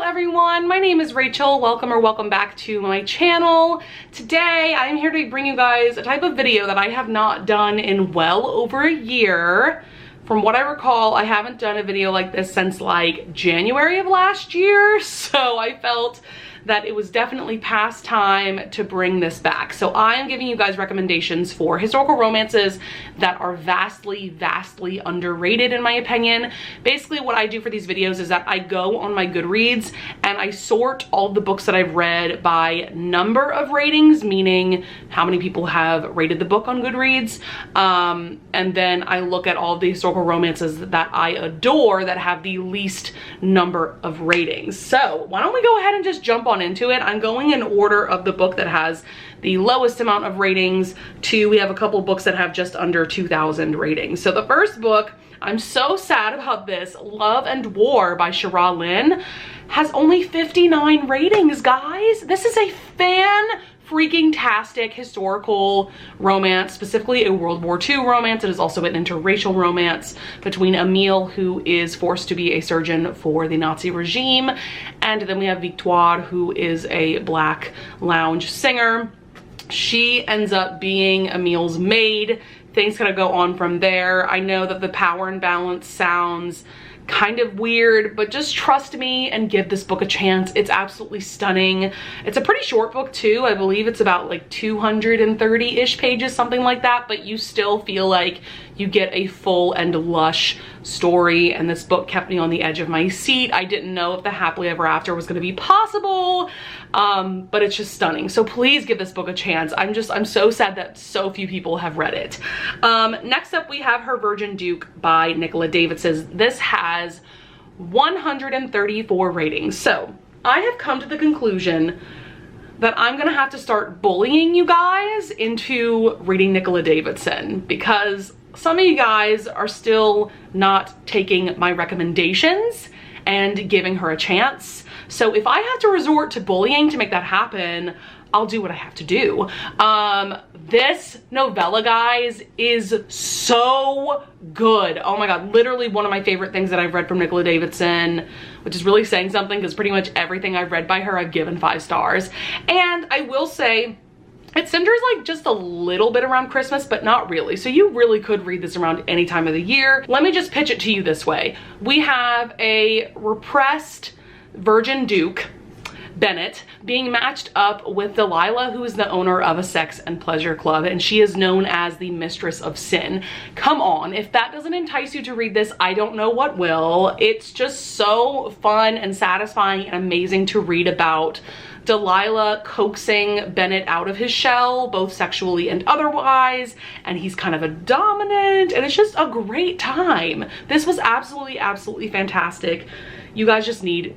everyone, my name is Rachel. Welcome back to my channel. Today I am here to bring you guys a type of video that I have not done in well over a year. From what I recall, I haven't done a video like this since like January of last year, so I felt that it was definitely past time to bring this back. So I am giving you guys recommendations for historical romances that are vastly underrated in my opinion. Basically what I do for these videos is that I go on my Goodreads and I sort all the books that I've read by number of ratings, meaning how many people have rated the book on Goodreads. And then I look at all the historical romances that I adore that have the least number of ratings. So why don't we go ahead and just jump on into it. I'm going in order of the book that has the lowest amount of ratings to, we have a couple books that have just under 2,000 ratings. So the first book, I'm so sad about this, Love and War by Shira Lynn, has only 59 ratings, guys. This is a freaking-tastic historical romance, specifically a World War II romance. It is also an interracial romance between Emile, who is forced to be a surgeon for the Nazi regime, and then we have Victoire, who is a black lounge singer. She ends up being Emile's maid. Things kind of go on from there. I know that the power imbalance sounds kind of weird, but just trust me and give this book a chance. It's absolutely stunning. It's a pretty short book too. I believe it's about like 230-ish pages, something like that, but you still feel like you get a full and lush story, and this book kept me on the edge of my seat. I didn't know if the happily ever after was going to be possible, but it's just stunning. So please give this book a chance. I'm so sad that so few people have read it. Next up we have Her Virgin Duke by Nicola Davidson. This has 134 ratings. So I have come to the conclusion that I'm gonna have to start bullying you guys into reading Nicola Davidson, because some of you guys are still not taking my recommendations and giving her a chance. So if I have to resort to bullying to make that happen, I'll do what I have to do. This novella, guys, is so good. Oh my God, literally one of my favorite things that I've read from Nicola Davidson, which is really saying something because pretty much everything I've read by her, I've given 5 stars. And I will say, it centers like just a little bit around Christmas, but not really. So you really could read this around any time of the year. Let me just pitch it to you this way. We have a repressed Virgin Duke, Bennett, being matched up with Delilah, who is the owner of a sex and pleasure club, and she is known as the Mistress of Sin. Come on, if that doesn't entice you to read this, I don't know what will. It's just so fun and satisfying and amazing to read about Delilah coaxing Bennett out of his shell, both sexually and otherwise, and he's kind of a dominant, and it's just a great time. This was absolutely fantastic. You guys just need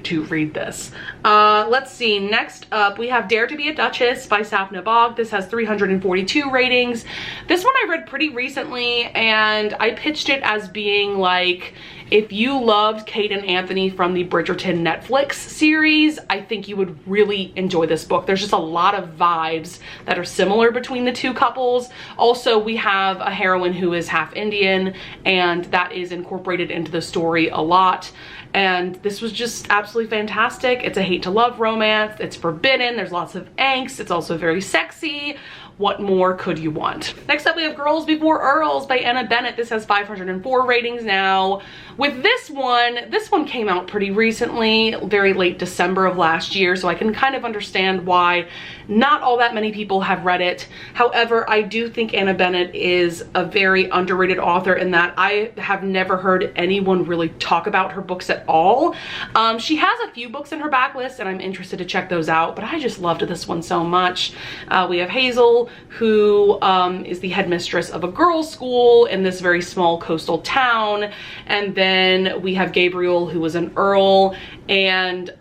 to read this. Let's see, next up we have Dare to be a Duchess by Sapna Bog. This has 342 ratings. This one I read pretty recently, and I pitched it as being like, if you loved Kate and Anthony from the Bridgerton Netflix series, I think you would really enjoy this book. There's just a lot of vibes that are similar between the two couples. Also, we have a heroine who is half Indian, and that is incorporated into the story a lot. And this was just absolutely fantastic. It's a hate to love romance. It's forbidden. There's lots of angst. It's also very sexy. What more could you want? Next up we have Girls Before Earls by Anna Bennett. This has 504 ratings now. With this one came out pretty recently, very late December of last year, so I can kind of understand why not all that many people have read it. However, I do think Anna Bennett is a very underrated author in that I have never heard anyone really talk about her books at all. She has a few books in her backlist and I'm interested to check those out, but I just loved this one so much. We have Hazel, who is the headmistress of a girls' school in this very small coastal town, and then we have Gabriel, who was an earl, and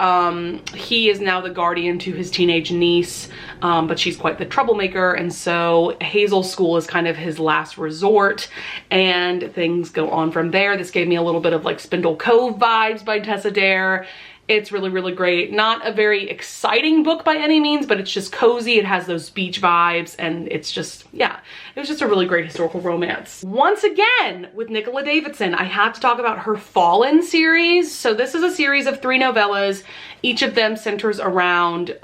he is now the guardian to his teenage niece, but she's quite the troublemaker, and so Hazel's school is kind of his last resort, and things go on from there. This gave me a little bit of like Spindle Cove vibes by Tessa Dare. It's really great. Not a very exciting book by any means, but it's just cozy. It has those beach vibes, and it's just, yeah. It was just a really great historical romance. Once again, with Nicola Davidson, I have to talk about her Fallen series. So this is a series of 3 novellas. Each of them centers around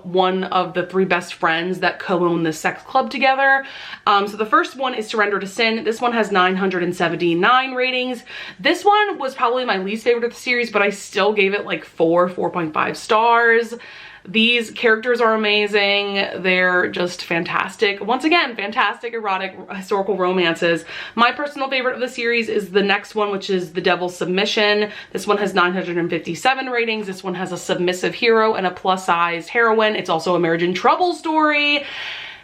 one of the 3 best friends that co-own the sex club together. So the first one is Surrender to Sin. This one has 979 ratings. This one was probably my least favorite of the series, but I still gave it like 4.5 stars. These characters are amazing. They're just fantastic. Once again, fantastic erotic historical romances. My personal favorite of the series is the next one, which is The Devil's Submission. This one has 957 ratings. This one has a submissive hero and a plus-size heroine. It's also a marriage in trouble story.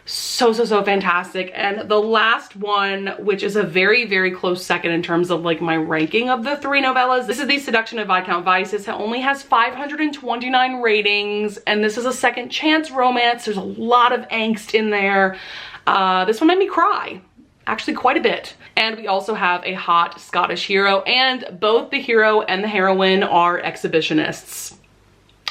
So fantastic. And the last one, which is a very close second in terms of like my ranking of the 3 novellas, this is The Seduction of Viscount Vice. This only has 529 ratings, and this is a second chance romance. There's a lot of angst in there. This one made me cry, actually quite a bit. And we also have a hot Scottish hero, and both the hero and the heroine are exhibitionists.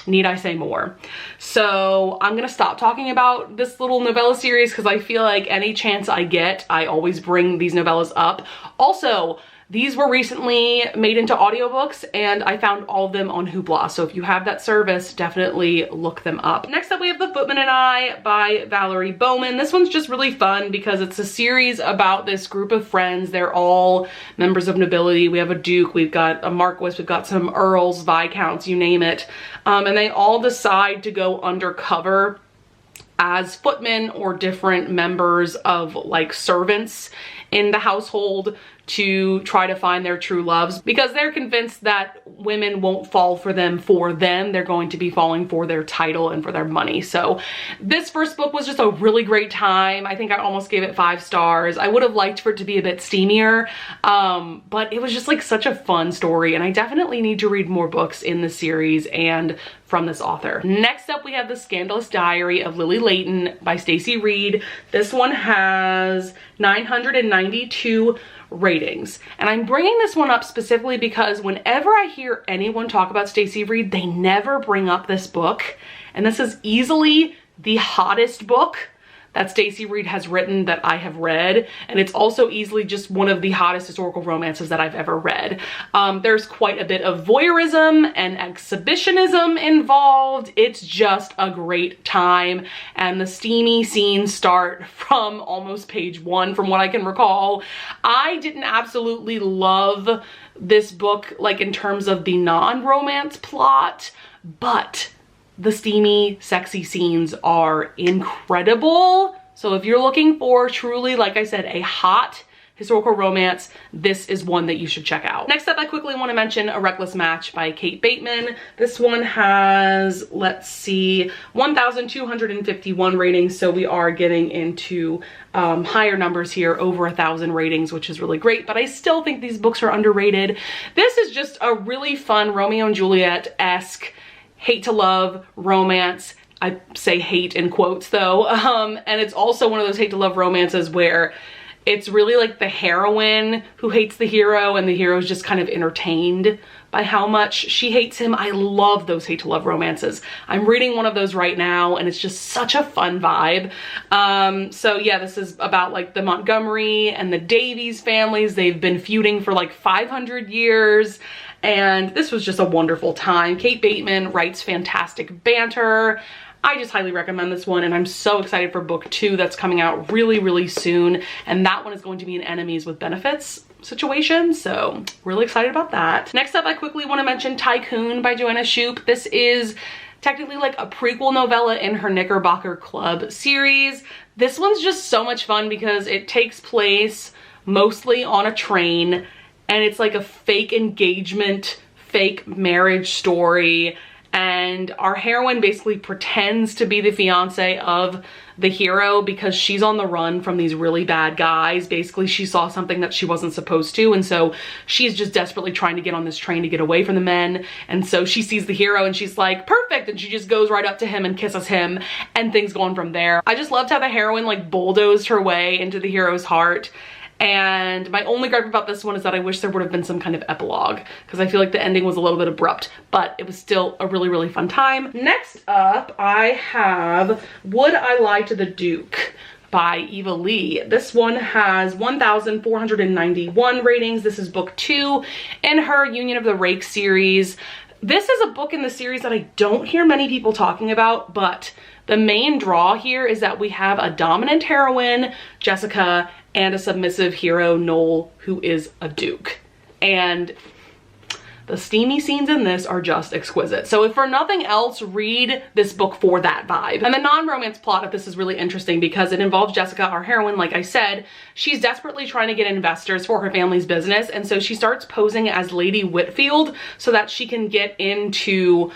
Need I say more? So I'm gonna stop talking about this little novella series because I feel like any chance I get, I always bring these novellas up. Also, these were recently made into audiobooks, and I found all of them on Hoopla. So if you have that service, definitely look them up. Next up, we have The Footman and I by Valerie Bowman. This one's just really fun because it's a series about this group of friends. They're all members of nobility. We have a duke, we've got a marquis, we've got some earls, viscounts, you name it. And they all decide to go undercover as footmen or different members of like servants in the household to try to find their true loves, because they're convinced that women won't fall for them. They're going to be falling for their title and for their money. So this first book was just a really great time. I think I almost gave it 5 stars. I would have liked for it to be a bit steamier, but it was just like such a fun story, and I definitely need to read more books in the series and from this author. Next up, we have The Scandalous Diary of Lily Layton by Stacey Reed. This one has 992 ratings, and I'm bringing this one up specifically because whenever I hear anyone talk about Stacey Reed, they never bring up this book, and this is easily the hottest book that Stacey Reed has written that I have read, and it's also easily just one of the hottest historical romances that I've ever read. There's quite a bit of voyeurism and exhibitionism involved. It's just a great time, and the steamy scenes start from almost page 1 from what I can recall. I didn't absolutely love this book like in terms of the non-romance plot, but the steamy, sexy scenes are incredible. So if you're looking for truly, like I said, a hot historical romance, this is one that you should check out. Next up, I quickly want to mention A Reckless Match by Kate Bateman. This one has, let's see, 1,251 ratings. So we are getting into higher numbers here, over 1,000 ratings, which is really great, but I still think these books are underrated. This is just a really fun Romeo and Juliet-esque hate to love romance. I say hate in quotes though. And it's also one of those hate to love romances where it's really like the heroine who hates the hero and the hero is just kind of entertained by how much she hates him. I love those hate to love romances. I'm reading one of those right now, and it's just such a fun vibe. So yeah, this is about like the Montgomery and the Davies families. They've been feuding for like 500 years. And this was just a wonderful time. Kate Bateman writes fantastic banter. I just highly recommend this one, and I'm so excited for book 2 that's coming out really soon. And that one is going to be an enemies with benefits situation, so really excited about that. Next up, I quickly want to mention Tycoon by Joanna Shupe. This is technically like a prequel novella in her Knickerbocker Club series. This one's just so much fun because it takes place mostly on a train, and it's like a fake engagement, fake marriage story. And our heroine basically pretends to be the fiance of the hero because she's on the run from these really bad guys. Basically, she saw something that she wasn't supposed to, and so she's just desperately trying to get on this train to get away from the men. And so she sees the hero and she's like, perfect, and she just goes right up to him and kisses him, and things go on from there. I just loved how the heroine like bulldozed her way into the hero's heart. And my only gripe about this one is that I wish there would have been some kind of epilogue, because I feel like the ending was a little bit abrupt, but it was still a really fun time. Next up, I have Would I Lie to the Duke by Eva Lee. This one has 1,491 ratings. This is book 2 in her Union of the Rake series. This is a book in the series that I don't hear many people talking about, but the main draw here is that we have a dominant heroine, Jessica, and a submissive hero, Noel, who is a duke. And the steamy scenes in this are just exquisite. So if for nothing else, read this book for that vibe. And the non-romance plot of this is really interesting because it involves Jessica, our heroine. Like I said, she's desperately trying to get investors for her family's business. And so she starts posing as Lady Whitfield so that she can get into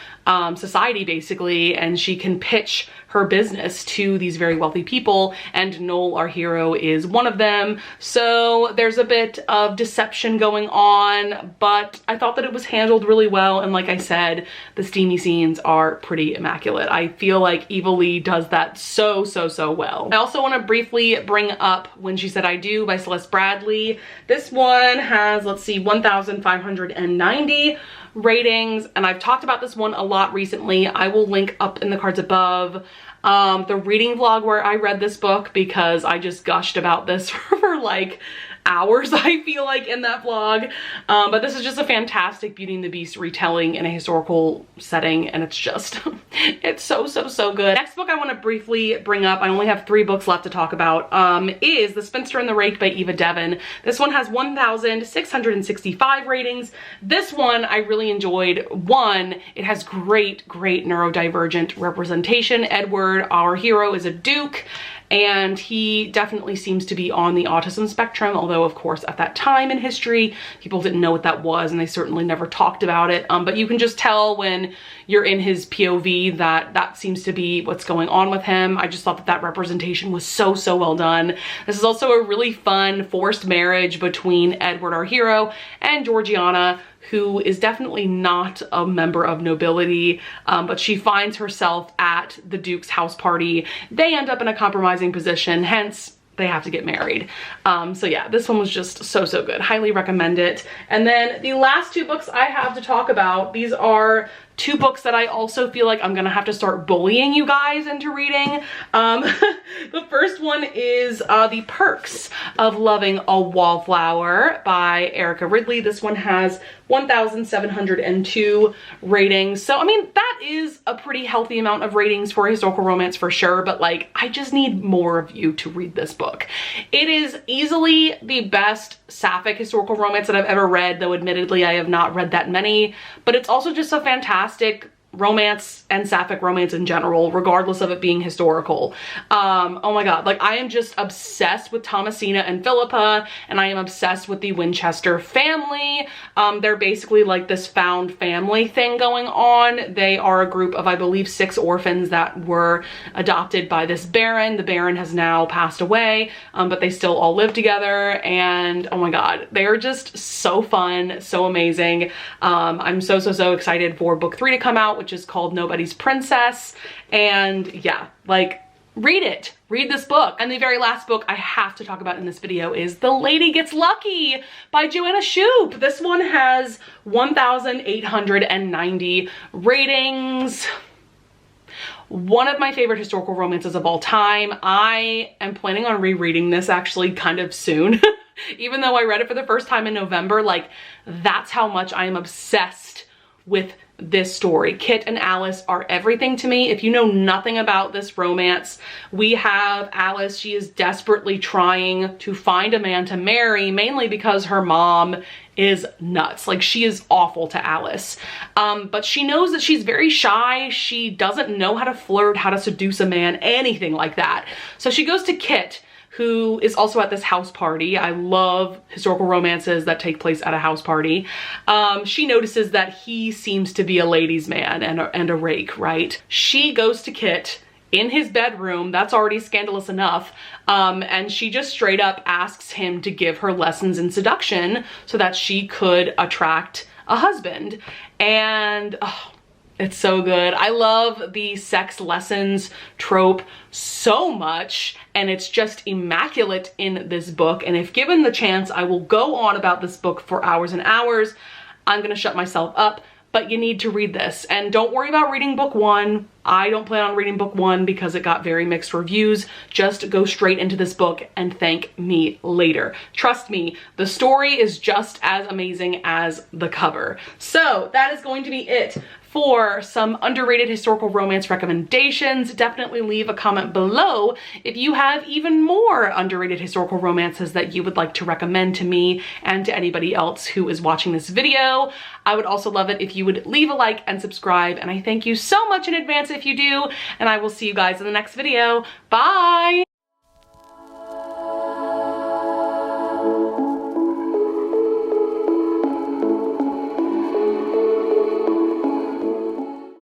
society basically, and she can pitch her business to these very wealthy people, and Noel, our hero, is one of them. So there's a bit of deception going on, but I thought that it was handled really well, and like I said, the steamy scenes are pretty immaculate. I feel like Eva Lee does that so well. I also want to briefly bring up When She Said I Do by Celeste Bradley. This one has, let's see, 1,590 ratings, and I've talked about this one a lot recently. I will link up in the cards above the reading vlog where I read this book, because I just gushed about this for like hours, I feel like, in that vlog. But this is just a fantastic Beauty and the Beast retelling in a historical setting, and it's just it's so good. Next book I want to briefly bring up, I only have 3 books left to talk about, is The Spinster and the Rake by Eva Devon. This one has 1,665 ratings. This one I really enjoyed. One, it has great neurodivergent representation. Edward, our hero, is a duke, and he definitely seems to be on the autism spectrum, although of course at that time in history people didn't know what that was, and they certainly never talked about it, but you can just tell when you're in his POV that that seems to be what's going on with him. I just thought that that representation was so well done. This is also a really fun forced marriage between Edward, our hero, and Georgiana, who is definitely not a member of nobility, but she finds herself at the Duke's house party. They end up in a compromising position, hence they have to get married. So yeah, this one was just so good. Highly recommend it. And then the last 2 books I have to talk about, these are 2 books that I also feel like I'm gonna have to start bullying you guys into reading. The first one is The Perks of Loving a Wallflower by Erica Ridley. This one has 1,702 ratings. So I mean, that is a pretty healthy amount of ratings for a historical romance for sure, but like, I just need more of you to read this book. It is easily the best sapphic historical romance that I've ever read, though admittedly I have not read that many, but it's also just a fantastic romance and sapphic romance in general, regardless of it being historical. Oh my god, like I am just obsessed with Thomasina and Philippa, and I am obsessed with the Winchester family. They're basically like this found family thing going on. They are a group of, I believe, 6 orphans that were adopted by this baron. The baron has now passed away, but they still all live together, and oh my god, they are just so fun, so amazing. I'm so excited for book 3 to come out, which is called Nobody's Princess. And yeah, like, read it. Read this book. And the very last book I have to talk about in this video is The Lady Gets Lucky by Joanna Shupe. This one has 1,890 ratings. One of my favorite historical romances of all time. I am planning on rereading this actually kind of soon. Even though I read it for the first time in November, like, that's how much I am obsessed with this story. Kit and Alice are everything to me. If you know nothing about this romance, we have Alice. She is desperately trying to find a man to marry, mainly because her mom is nuts. Like, she is awful to Alice. But she knows that she's very shy. She doesn't know how to flirt, how to seduce a man, anything like that. So she goes to Kit, who is also at this house party. I love historical romances that take place at a house party. She notices that he seems to be a ladies' man and a rake, right? She goes to Kit in his bedroom. That's already scandalous enough. And she just straight up asks him to give her lessons in seduction so that she could attract a husband. And oh, it's so good. I love the sex lessons trope so much, and it's just immaculate in this book. And if given the chance, I will go on about this book for hours and hours. I'm gonna shut myself up, but you need to read this. And don't worry about reading book 1. I don't plan on reading book 1 because it got very mixed reviews. Just go straight into this book and thank me later. Trust me, the story is just as amazing as the cover. So that is going to be it for some underrated historical romance recommendations. Definitely leave a comment below if you have even more underrated historical romances that you would like to recommend to me and to anybody else who is watching this video. I would also love it if you would leave a like and subscribe, and I thank you so much in advance if you do, and I will see you guys in the next video. Bye!